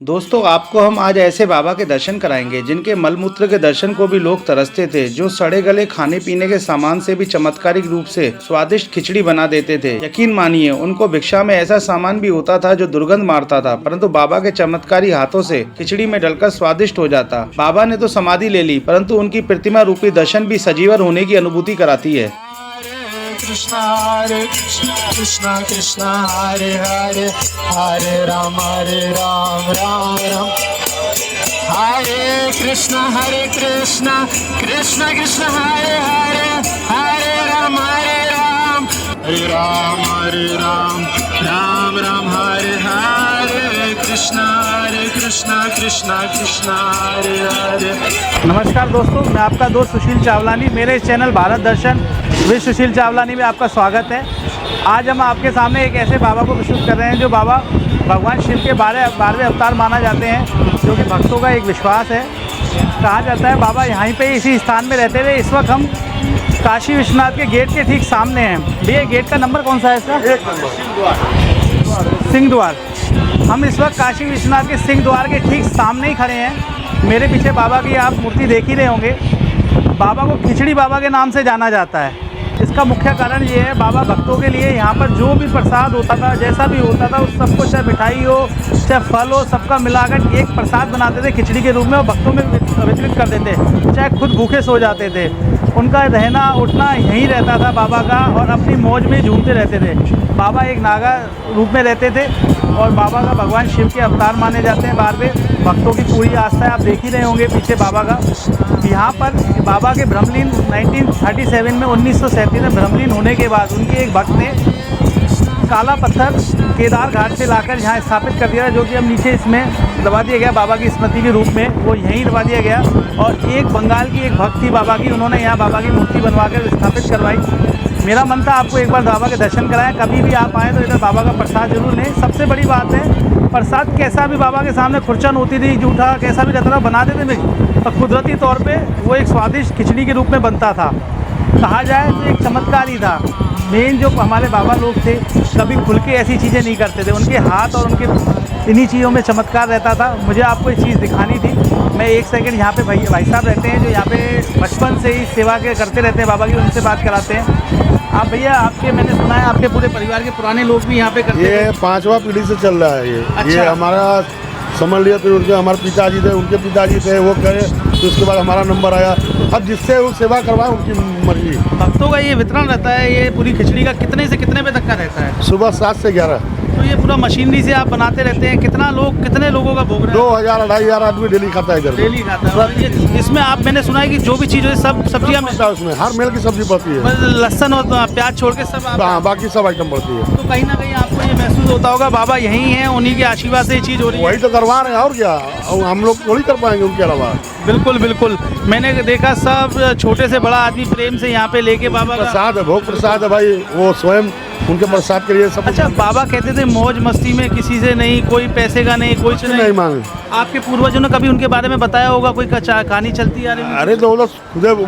दोस्तों आपको हम आज ऐसे बाबा के दर्शन कराएंगे जिनके मलमूत्र के दर्शन को भी लोग तरसते थे, जो सड़े गले खाने पीने के सामान से भी चमत्कारिक रूप से स्वादिष्ट खिचड़ी बना देते थे। यकीन मानिए उनको भिक्षा में ऐसा सामान भी होता था जो दुर्गंध मारता था, परंतु बाबा के चमत्कारी हाथों से खिचड़ी में डलकर स्वादिष्ट हो जाता। बाबा ने तो समाधि ले ली, परंतु उनकी प्रतिमा रूपी दर्शन भी सजीवन होने की अनुभूति कराती है। कृष्णा कृष्णा कृष्णा हरे हरे हरे राम राम राम हरे कृष्णा कृष्णा कृष्णा हरे हरे हरे राम हरे राम राम राम हरे हरे कृष्णा कृष्णा कृष्णा हरे हरे। नमस्कार दोस्तों, मैं आपका दोस्त सुशील चावलानी, मेरे इस चैनल भारत दर्शन विद सुशील चावलानी में आपका स्वागत है। आज हम आपके सामने एक ऐसे बाबा को प्रस्तुत कर रहे हैं जो बाबा भगवान शिव के 12वें अवतार माना जाते हैं, जो कि भक्तों का एक विश्वास है। कहा जाता है बाबा यहीं पे इसी स्थान में रहते हुए। इस वक्त हम काशी विश्वनाथ के गेट के ठीक सामने हैं। भैया गेट का नंबर कौन सा है इसका? 1 नंबर सिंह द्वार। हम इस वक्त काशी विश्वनाथ के सिंह द्वार के ठीक सामने ही खड़े हैं। मेरे पीछे बाबा की आप मूर्ति देख ही रहे होंगे। बाबा को खिचड़ी बाबा के नाम से जाना जाता है। इसका मुख्य कारण ये है, बाबा भक्तों के लिए यहाँ पर जो भी प्रसाद होता था, जैसा भी होता था, उस सबको चाहे मिठाई हो चाहे फल हो, सबका मिलाकर एक प्रसाद बनाते थे खिचड़ी के रूप में और भक्तों में वितरित कर देते, चाहे खुद भूखे सो जाते थे। उनका रहना उठना यहीं रहता था बाबा का, और अपनी मौज में झूमते रहते थे। बाबा एक नागा रूप में रहते थे और बाबा का भगवान शिव के अवतार माने जाते हैं। 12वें भक्तों की पूरी आस्था है, आप देख ही रहे होंगे पीछे बाबा का। यहाँ पर बाबा के ब्रह्मलीन 1937 में 1937 में ब्रह्मलीन होने के बाद उनके एक भक्त ने काला पत्थर केदार घाट से लाकर यहाँ स्थापित कर दिया, जो कि अब नीचे इसमें दबा दिया गया बाबा की स्मृति के रूप में, वो यहीं दबा दिया गया। और एक बंगाल की एक भक्त थी बाबा की, उन्होंने यहाँ बाबा की मूर्ति बनवाकर स्थापित करवाई। मेरा मन था आपको एक बार बाबा के दर्शन कराएं। कभी भी आप आएँ तो इधर बाबा का प्रसाद जरूर लें। सबसे बड़ी बात है, प्रसाद कैसा भी बाबा के सामने खुरचन होती थी, जूठा कैसा भी रहता था, बना देते थे, और कुदरती तौर पे वो एक स्वादिष्ट खिचड़ी के रूप में बनता था। कहा जाए तो एक चमत्कार ही था। मेन जो हमारे बाबा लोग थे, कभी खुल के ऐसी चीज़ें नहीं करते थे। उनके हाथ और उनके इन्हीं चीज़ों में चमत्कार रहता था। मुझे आपको एक चीज़ दिखानी थी। मैं एक सेकंड यहाँ पे भाई साहब रहते हैं जो यहाँ पे बचपन से ही सेवा करते रहते हैं बाबा की, उनसे बात कराते हैं। आप भैया, आपके मैंने सुना है आपके पूरे परिवार के पुराने लोग भी यहाँ पे करते हैं। ये 5वां पीढ़ी से चल रहा है ये। अच्छा। ये हमारा समझ लिया, तो उनके हमारे पिताजी थे, उनके पिताजी थे, वो करे, तो उसके बाद हमारा नंबर आया। अब जिससे वो सेवा करवाए उनकी मर्जी। भक्तों का ये वितरण रहता है, ये पूरी खिचड़ी का कितने से कितने बजे तक का रहता है? सुबह 7 से 11। तो ये पूरा मशीनरी से आप बनाते रहते हैं। कितने लोगों का भोग रहा है? 2000-2500 आदमी डेली खाता है इधर। डेली खाता है। और ये इसमें आप, मैंने सुना है कि जो भी चीज़ है सब सब्जियाँ पड़ता है उसमें, हर मेल की सब्जी पड़ती है। लहसुन और प्याज छोड़ के सब हाँ, बाकी सब आइटम पड़ती है। तो कहीं ना कहीं आपको ये महसूस होता होगा बाबा यहीं हैं, उन्हीं के आशीर्वाद से ये चीज़ हो रही है। वही तो करवा रहे हैं, और क्या, और हम लोग थोड़ी कर पाएंगे उनके अलावा। बिल्कुल बिल्कुल, मैंने देखा सब छोटे से बड़ा आदमी प्रेम से यहाँ पे लेके बाबा का प्रसाद है, भोग प्रसाद है भाई, वो स्वयं उनके प्रसाद के लिए सब। अच्छा, बाबा कहते थे मौज मस्ती में किसी से नहीं, कोई पैसे का नहीं, कोई नहीं मांगे। आपके पूर्वजों ने कभी उनके बारे में बताया होगा? कोई कहानी चलती आ रही है? अरे तो वो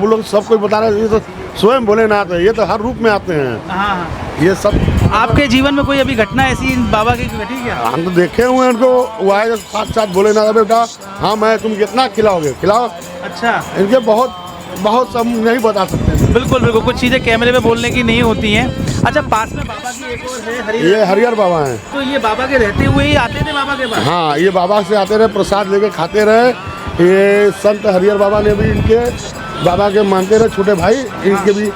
लोग सब कुछ बता रहे हैं। ये तो स्वयं भोलेनाथ है, ये तो हर रूप में आते हैं। हाँ, ये सब आपके जीवन में कोई अभी घटना ऐसी बाबा की घटी क्या? हम तो देखे हुए हैं उनको, वो आए साथ भोलेनाथ, बेटा हाँ मैं तुम कितना खिलाओगे, खिलाओ। अच्छा, इनके बहुत सब नहीं बता सकते। बिल्कुल बिल्कुल, कुछ चीज़ें कैमरे में बोलने की नहीं होती हैं। अच्छा, पास में बाबा की एक और है ये हरिहर बाबा हैं। तो ये बाबा के रहते हुए ही आते थे बाबा के पास? हाँ, ये बाबा से आते रहे, प्रसाद लेके खाते रहे। ये संत हरिहर बाबा ने भी इनके बाबा के मानते रहे, छोटे भाई, इनके भी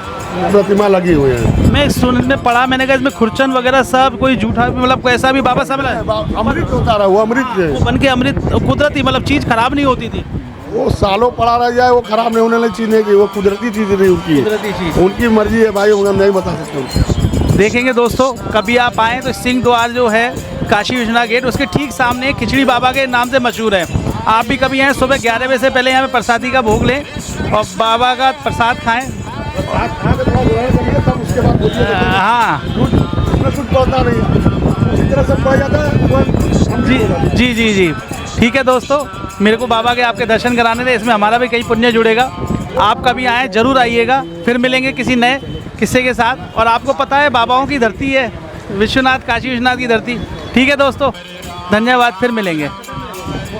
प्रतिमा लगी हुई है। मैं सुनने पढ़ा, मैंने कहा इसमें खुरचन वगैरह सब कोई झूठा, मतलब कैसा भी बाबा सब अमृत होता रहा, वो अमृत बन के अमृत, कुदरती, मतलब चीज़ खराब नहीं होती थी। वो सालों पड़ा रह जाए, वो खराब नहीं होने वाली चीज़ नहीं की, वो कुदरती चीज़ नहीं उनकी, कुदरती चीज़, उनकी मर्जी है भाई, हम नहीं बता सकते उनकी। देखेंगे दोस्तों, कभी आप आएँ तो सिंह द्वार जो है काशी विश्वनाथ गेट, उसके ठीक सामने खिचड़ी बाबा के नाम से मशहूर है। आप भी कभी आएँ, सुबह 11 बजे से पहले यहाँ पे प्रसादी का भोग लें और बाबा का प्रसाद खाएँ। हाँ कुछ पता नहीं, उसी तरह से पड़ जाता है। जी जी जी, ठीक है दोस्तों, मेरे को बाबा के आपके दर्शन कराने थे, इसमें हमारा भी कई पुण्य जुड़ेगा। आप कभी आएँ जरूर आइएगा। फिर मिलेंगे किसी नए किस्से के साथ। और आपको पता है बाबाओं की धरती है विश्वनाथ, काशी विश्वनाथ की धरती। ठीक है दोस्तों, धन्यवाद, फिर मिलेंगे।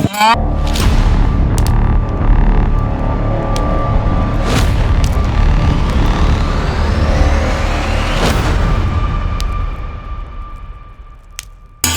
है।